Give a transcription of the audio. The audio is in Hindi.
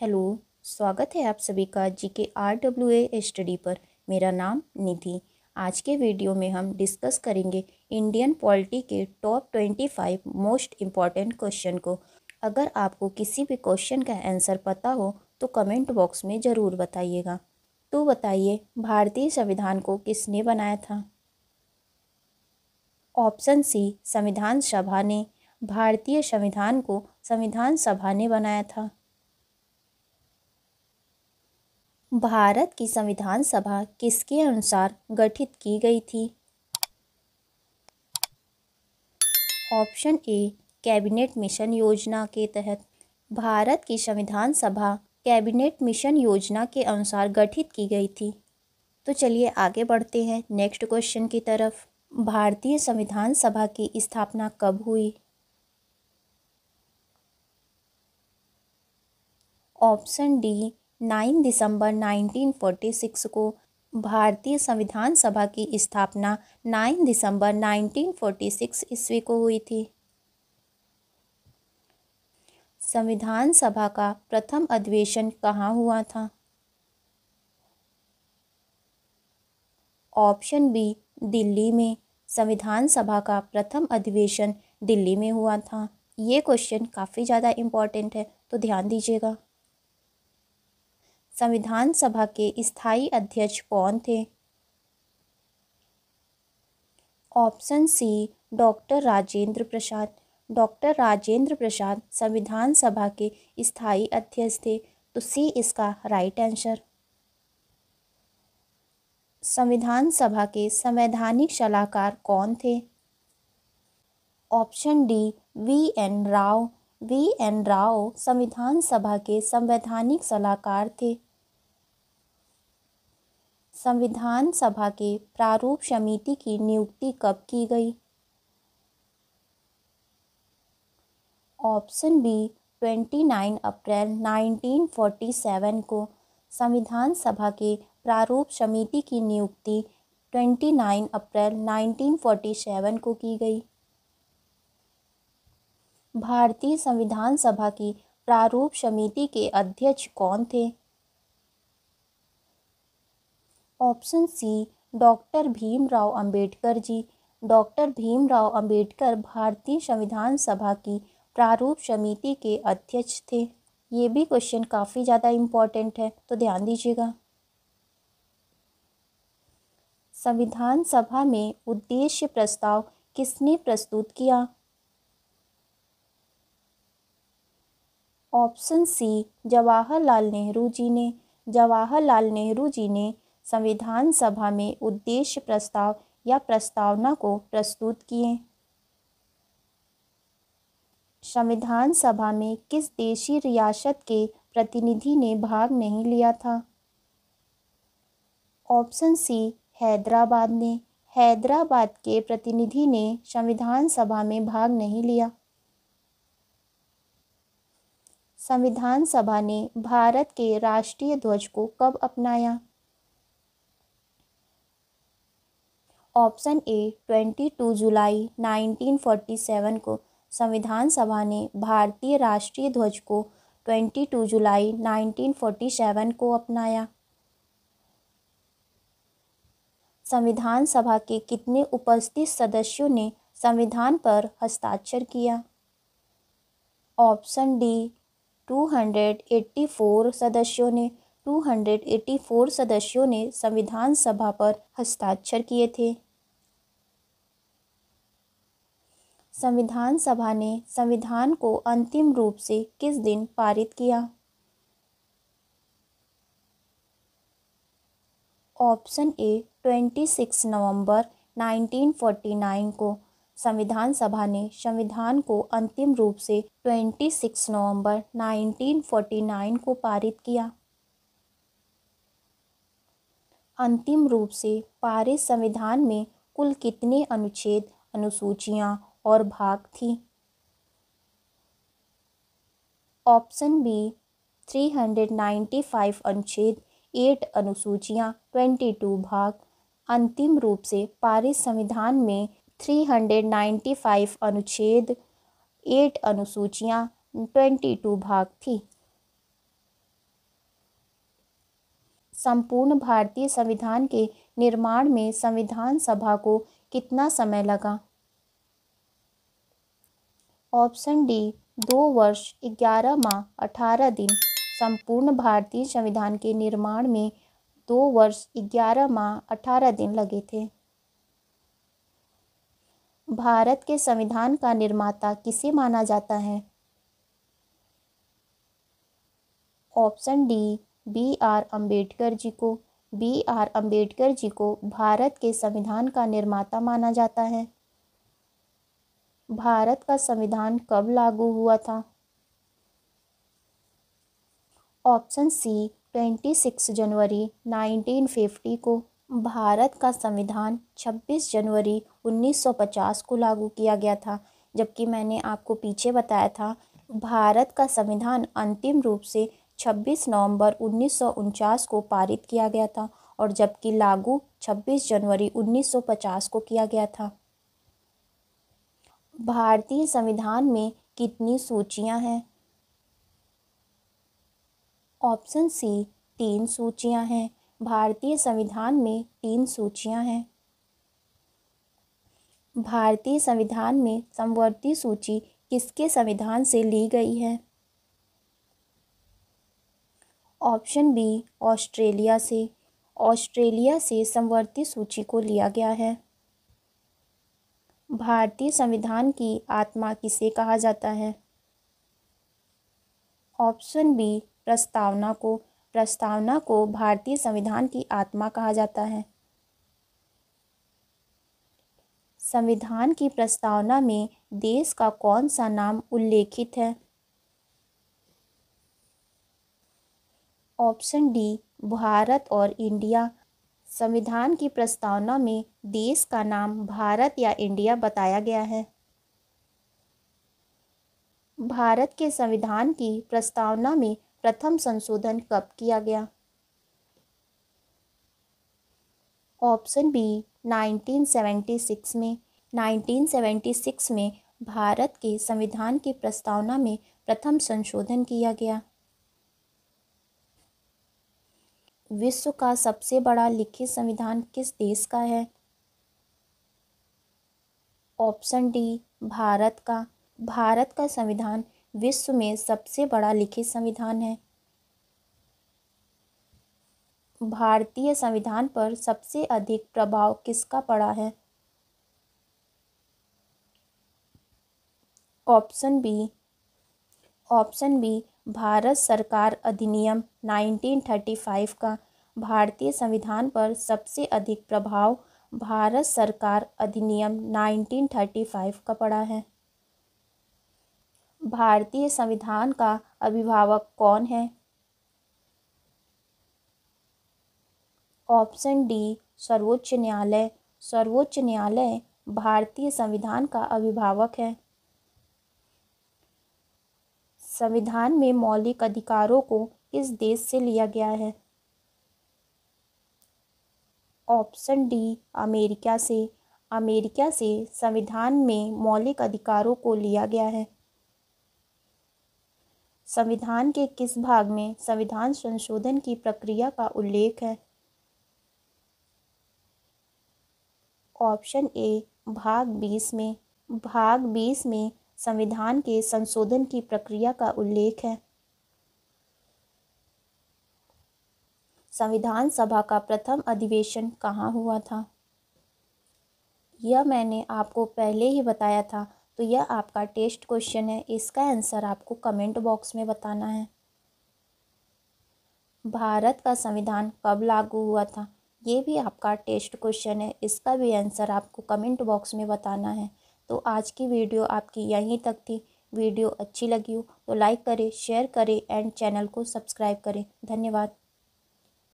हेलो। स्वागत है आप सभी का GKRWA स्टडी पर। मेरा नाम निधि। आज के वीडियो में हम डिस्कस करेंगे इंडियन पॉलिटी के टॉप 25 मोस्ट इम्पॉर्टेंट क्वेश्चन को। अगर आपको किसी भी क्वेश्चन का आंसर पता हो तो कमेंट बॉक्स में ज़रूर बताइएगा। तो बताइए, भारतीय संविधान को किसने बनाया था? ऑप्शन सी, संविधान सभा ने। भारतीय संविधान को संविधान सभा ने बनाया था। भारत की संविधान सभा किसके अनुसार गठित की गई थी? ऑप्शन ए, कैबिनेट मिशन योजना के तहत। भारत की संविधान सभा कैबिनेट मिशन योजना के अनुसार गठित की गई थी। तो चलिए आगे बढ़ते हैं नेक्स्ट क्वेश्चन की तरफ। भारतीय संविधान सभा की स्थापना कब हुई? ऑप्शन डी, 9 दिसंबर 1946 को। भारतीय संविधान सभा की स्थापना 9 दिसंबर 1946 ईस्वी को हुई थी। संविधान सभा का प्रथम अधिवेशन कहाँ हुआ था? ऑप्शन बी, दिल्ली में। संविधान सभा का प्रथम अधिवेशन दिल्ली में हुआ था। ये क्वेश्चन काफ़ी ज़्यादा इम्पोर्टेंट है, तो ध्यान दीजिएगा। संविधान सभा के स्थायी अध्यक्ष कौन थे? Option C, doctor Rajendra Prasad. Doctor Rajendra Prasad संविधान सभा के स्थायी अध्यक्ष थे। तो सी इसका राइट आंसर। संविधान सभा के संवैधानिक सलाहकार कौन थे? Option D, V N. Rao. V N. Rao संविधान सभा के संवैधानिक सलाहकार थे। संविधान सभा के प्रारूप समिति की नियुक्ति कब की गई? ऑप्शन बी, 29 अप्रैल 1947 को। संविधान सभा के प्रारूप समिति की नियुक्ति 29 अप्रैल 1947 को की गई। भारतीय संविधान सभा की प्रारूप समिति के अध्यक्ष कौन थे? Option C, doctor Bhimrao Ambedkar ji. Doctor Bhimrao Ambedkar भारतीय संविधान सभा की प्रारूप समिति के अध्यक्ष थे। ये भी क्वेश्चन काफ़ी ज़्यादा इम्पोर्टेंट है, तो ध्यान दीजिएगा। संविधान सभा में उद्देश्य प्रस्ताव किसने प्रस्तुत किया? ऑप्शन सी, जवाहरलाल नेहरू जी ने। जवाहरलाल नेहरू जी ने संविधान सभा में उद्देश्य प्रस्ताव या प्रस्तावना को प्रस्तुत किए। संविधान सभा में किस देशी रियासत के प्रतिनिधि ने भाग नहीं लिया था? ऑप्शन सी, हैदराबाद ने। हैदराबाद के प्रतिनिधि ने संविधान सभा में भाग नहीं लिया। संविधान सभा ने भारत के राष्ट्रीय ध्वज को कब अपनाया? ऑप्शन ए, 22 जुलाई 1947 को। संविधान सभा ने भारतीय राष्ट्रीय ध्वज को 22 जुलाई 1947 को अपनाया। संविधान सभा के कितने उपस्थित सदस्यों ने संविधान पर हस्ताक्षर किया? ऑप्शन डी, 284 सदस्यों ने। 284 सदस्यों ने संविधान सभा पर हस्ताक्षर किए थे। संविधान सभा ने संविधान को अंतिम रूप से किस दिन पारित किया? ऑप्शन ए, 26 नवंबर 1949 को। संविधान सभा ने संविधान को अंतिम रूप से 26 नवंबर 1949 को पारित किया। अंतिम रूप से पारित संविधान में कुल कितने अनुच्छेद, अनुसूचियां और भाग थी? ऑप्शन बी, 395 अनुच्छेद, 8 अनुसूचियां, 22 भाग। अंतिम रूप से पारित संविधान में 395 अनुच्छेद, 8 अनुसूचियां, 22 भाग थी। संपूर्ण भारतीय संविधान के निर्माण में संविधान सभा को कितना समय लगा? ऑप्शन डी 2 वर्ष 11 माह 18 दिन। संपूर्ण भारतीय संविधान के निर्माण में 2 वर्ष 11 माह 18 दिन लगे थे। भारत के संविधान का निर्माता किसे माना जाता है? Option D B.R. Ambedkar ji को। B.R. अम्बेडकर जी को भारत के संविधान का निर्माता माना जाता है। भारत का संविधान कब लागू हुआ था? ऑप्शन सी 26 जनवरी 1950 को। भारत का संविधान 26 जनवरी 1950 को लागू किया गया था, जबकि मैंने आपको पीछे बताया था भारत का संविधान अंतिम रूप से 26 नवंबर 1949 को पारित किया गया था, और जबकि लागू 26 जनवरी 1950 को किया गया था। भारतीय संविधान में कितनी सूचियां हैं? ऑप्शन सी 3 सूचियां हैं। भारतीय संविधान में 3 सूचियां हैं। भारतीय संविधान में समवर्ती सूची किसके संविधान से ली गई है? ऑप्शन बी ऑस्ट्रेलिया से। ऑस्ट्रेलिया से समवर्ती सूची को लिया गया है। भारतीय संविधान की आत्मा किसे कहा जाता है? ऑप्शन बी प्रस्तावना को। प्रस्तावना को भारतीय संविधान की आत्मा कहा जाता है। संविधान की प्रस्तावना में देश का कौन सा नाम उल्लेखित है? ऑप्शन डी भारत और इंडिया। संविधान की प्रस्तावना में देश का नाम भारत या इंडिया बताया गया है। भारत के संविधान की प्रस्तावना में प्रथम संशोधन कब किया गया? ऑप्शन बी 1976 में। 1976 में भारत के संविधान की प्रस्तावना में प्रथम संशोधन किया गया। विश्व का सबसे बड़ा लिखित संविधान किस देश का है? ऑप्शन डी भारत का। भारत का संविधान विश्व में सबसे बड़ा लिखित संविधान है। भारतीय संविधान पर सबसे अधिक प्रभाव किसका पड़ा है? ऑप्शन बी भारत सरकार अधिनियम 1935 का। भारतीय संविधान पर सबसे अधिक प्रभाव भारत सरकार अधिनियम 1935 का पड़ा है। भारतीय संविधान का अभिभावक कौन है? ऑप्शन डी सर्वोच्च न्यायालय। सर्वोच्च न्यायालय भारतीय संविधान का अभिभावक है। संविधान में मौलिक अधिकारों को किस देश से लिया गया है? ऑप्शन डी अमेरिका से। अमेरिका से संविधान में मौलिक अधिकारों को लिया गया है। संविधान के किस भाग में संविधान संशोधन की प्रक्रिया का उल्लेख है? ऑप्शन ए भाग 20 में। भाग 20 में संविधान के संशोधन की प्रक्रिया का उल्लेख है। संविधान सभा का प्रथम अधिवेशन कहाँ हुआ था? यह मैंने आपको पहले ही बताया था, तो यह आपका टेस्ट क्वेश्चन है। इसका आंसर आपको कमेंट बॉक्स में बताना है। भारत का संविधान कब लागू हुआ था? ये भी आपका टेस्ट क्वेश्चन है। इसका भी आंसर आपको कमेंट बॉक्स में बताना है। तो आज की वीडियो आपकी यहीं तक थी। वीडियो अच्छी लगी हो तो लाइक करें, शेयर करें एंड चैनल को सब्सक्राइब करें। धन्यवाद।